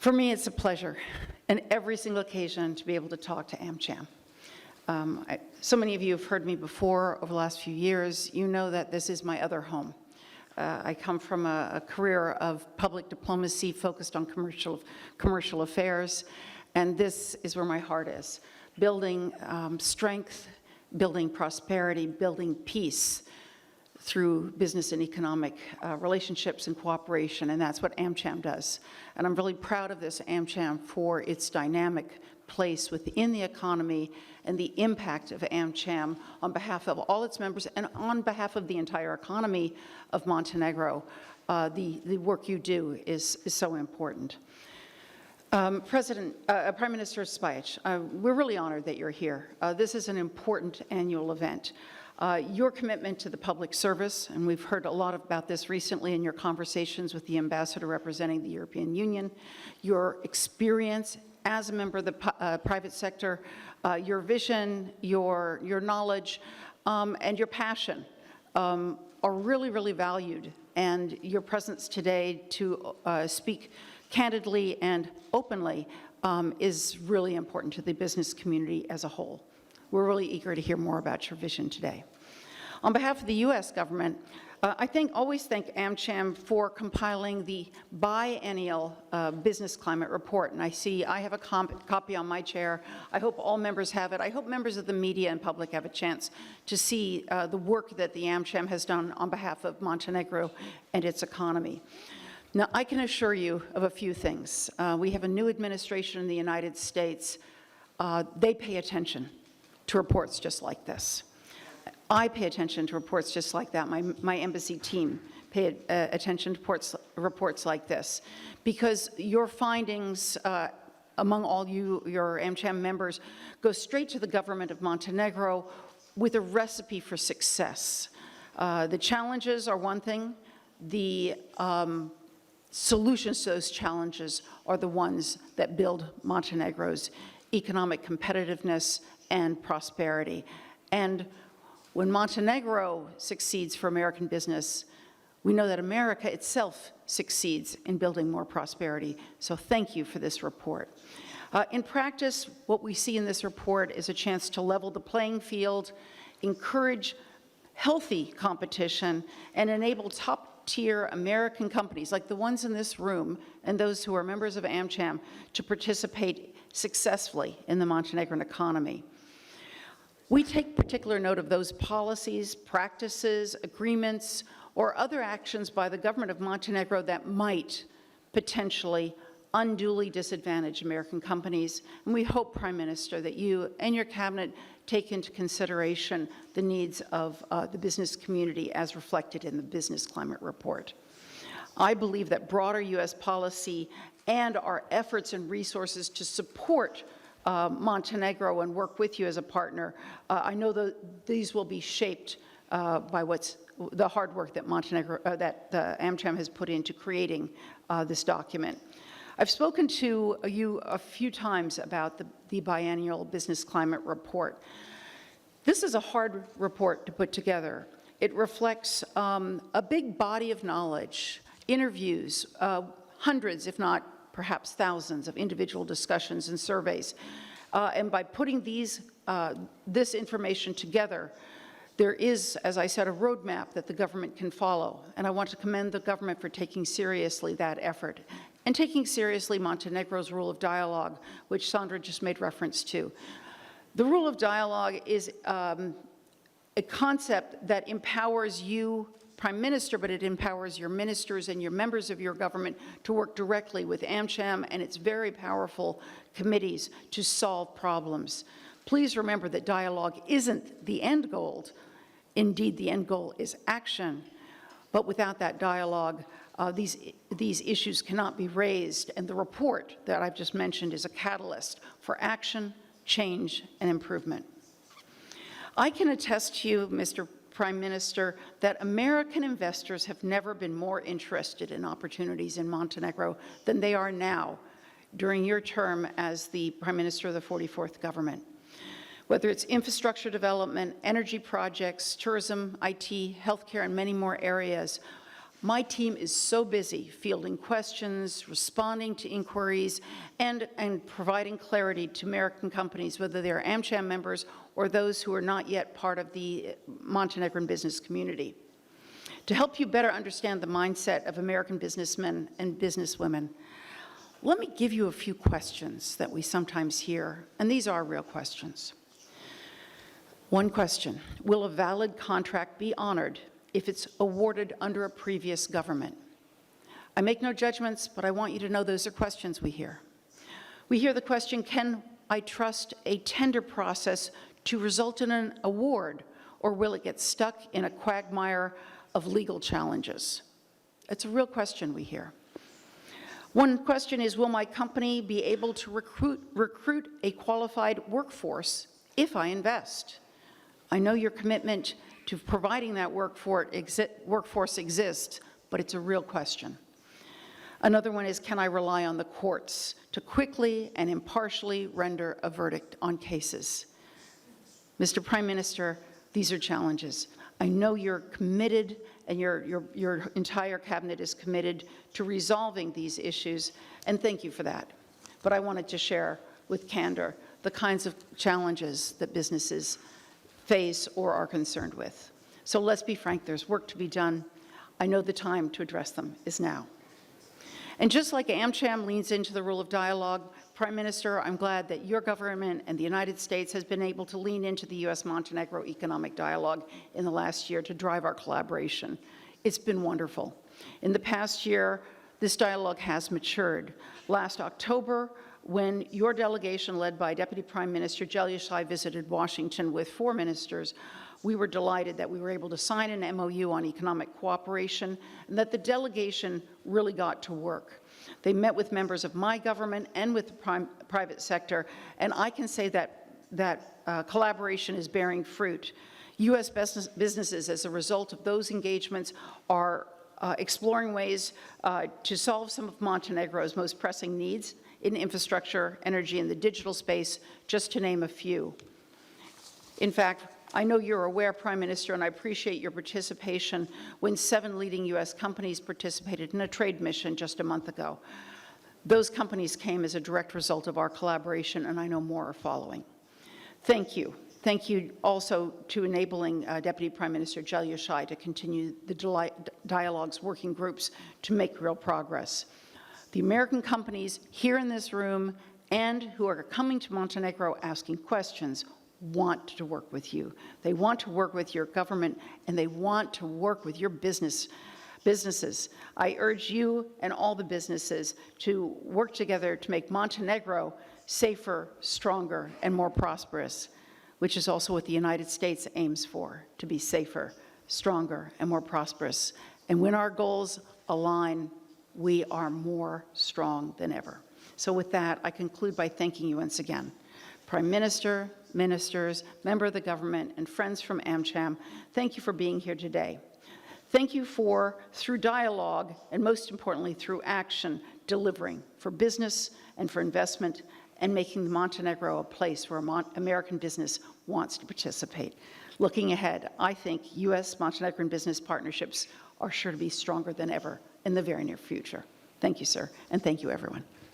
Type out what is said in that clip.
For me, it's a pleasure, and every single occasion, to be able to talk to AmCham. So many of you have heard me before over the last few years. You know that this is my other home. I come from a career of public diplomacy focused on commercial affairs, and this is where my heart is. Building strength, building prosperity, building peace through business and economic relationships and cooperation, and that's what AmCham does. And I'm really proud of this AmCham for its dynamic place within the economy and the impact of AmCham on behalf of all its members and on behalf of the entire economy of Montenegro. The work you do is so important. Prime Minister Spajic, we're really honored that you're here. This is an important annual event. Your commitment to the public service, and we've heard a lot about this recently in your conversations with the ambassador representing the European Union, your experience as a member of the private sector, your vision, your knowledge, and your passion are really, really valued. And your presence today to speak candidly and openly is really important to the business community as a whole. We're really eager to hear more about your vision today. On behalf of the U.S. government, I always thank AmCham for compiling the biennial business climate report. And I have a copy on my chair. I hope all members have it. I hope members of the media and public have a chance to see the work that the AmCham has done on behalf of Montenegro and its economy. Now, I can assure you of a few things. We have a new administration in the United States. They pay attention to reports just like this. I pay attention to reports just like that. My embassy team pay attention to reports like this, because your findings among all your AmCham members go straight to the government of Montenegro with a recipe for success. The challenges are one thing. The solutions to those challenges are the ones that build Montenegro's economic competitiveness and prosperity. And when Montenegro succeeds for American business, we know that America itself succeeds in building more prosperity. So thank you for this report. In practice, what we see in this report is a chance to level the playing field, encourage healthy competition, and enable top-tier American companies like the ones in this room and those who are members of AmCham to participate successfully in the Montenegrin economy. We take particular note of those policies, practices, agreements, or other actions by the government of Montenegro that might potentially unduly disadvantage American companies. And we hope, Prime Minister, that you and your cabinet take into consideration the needs of the business community as reflected in the Business Climate Report. I believe that broader U.S. policy and our efforts and resources to support Montenegro and work with you as a partner, I know that these will be shaped by the hard work that the AmCham has put into creating this document. I've spoken to you a few times about the biennial Business Climate Report. This is a hard report to put together. It reflects a big body of knowledge, interviews, hundreds, if not perhaps thousands of individual discussions and surveys. And by putting this information together, there is, as I said, a roadmap that the government can follow. And I want to commend the government for taking seriously that effort and taking seriously Montenegro's rule of dialogue, which Sandra just made reference to. The rule of dialogue is a concept that empowers you, Prime Minister, but it empowers your ministers and your members of your government to work directly with AmCham and its very powerful committees to solve problems. Please remember that dialogue isn't the end goal. Indeed, the end goal is action. But without that dialogue, these issues cannot be raised. And the report that I've just mentioned is a catalyst for action, change, and improvement. I can attest to you, Mr. Prime Minister, that American investors have never been more interested in opportunities in Montenegro than they are now during your term as the Prime Minister of the 44th government. Whether it's infrastructure development, energy projects, tourism, IT, healthcare, and many more areas, My team is so busy fielding questions, responding to inquiries, and providing clarity to American companies, whether they're AmCham members or those who are not yet part of the Montenegrin business community. To help you better understand the mindset of American businessmen and businesswomen, let me give you a few questions that we sometimes hear, and these are real questions. One question: will a valid contract be honored if it's awarded under a previous government? I make no judgments, but I want you to know those are questions we hear. We hear the question, can I trust a tender process to result in an award, or will it get stuck in a quagmire of legal challenges? It's a real question we hear. One question is, will my company be able to recruit a qualified workforce if I invest? I know your commitment to providing that workforce exists, but it's a real question. Another one is, can I rely on the courts to quickly and impartially render a verdict on cases? Mr. Prime Minister, these are challenges. I know you're committed, and your entire cabinet is committed to resolving these issues, and thank you for that. But I wanted to share with candor the kinds of challenges that businesses face or are concerned with. So let's be frank, there's work to be done. I know the time to address them is now. And just like AmCham leans into the rule of dialogue, Prime Minister, I'm glad that your government and the United States has been able to lean into the U.S.-Montenegro economic dialogue in the last year to drive our collaboration. It's been wonderful. In the past year, this dialogue has matured. Last October, when your delegation, led by Deputy Prime Minister Jeljušaj, visited Washington with 4 ministers, we were delighted that we were able to sign an MOU on economic cooperation and that the delegation really got to work. They met with members of my government and with the private sector, and I can say that collaboration is bearing fruit. U.S. businesses, as a result of those engagements, are exploring ways to solve some of Montenegro's most pressing needs in infrastructure, energy, and the digital space, just to name a few. In fact, I know you're aware, Prime Minister, and I appreciate your participation when 7 leading U.S. companies participated in a trade mission just a month ago. Those companies came as a direct result of our collaboration, and I know more are following. Thank you. Thank you also to enabling Deputy Prime Minister Jeljušaj to continue the dialogue's working groups to make real progress. The American companies here in this room and who are coming to Montenegro asking questions want to work with you. They want to work with your government, and they want to work with your businesses. I urge you and all the businesses to work together to make Montenegro safer, stronger, and more prosperous, which is also what the United States aims for, to be safer, stronger, and more prosperous. And when our goals align, we are more strong than ever. So with that, I conclude by thanking you once again. Prime Minister, ministers, member of the government, and friends from AmCham, thank you for being here today. Thank you for, through dialogue, and most importantly, through action, delivering for business and for investment, and making Montenegro a place where American business wants to participate. Looking ahead, I think U.S.-Montenegrin business partnerships are sure to be stronger than ever in the very near future. Thank you, sir, and thank you, everyone.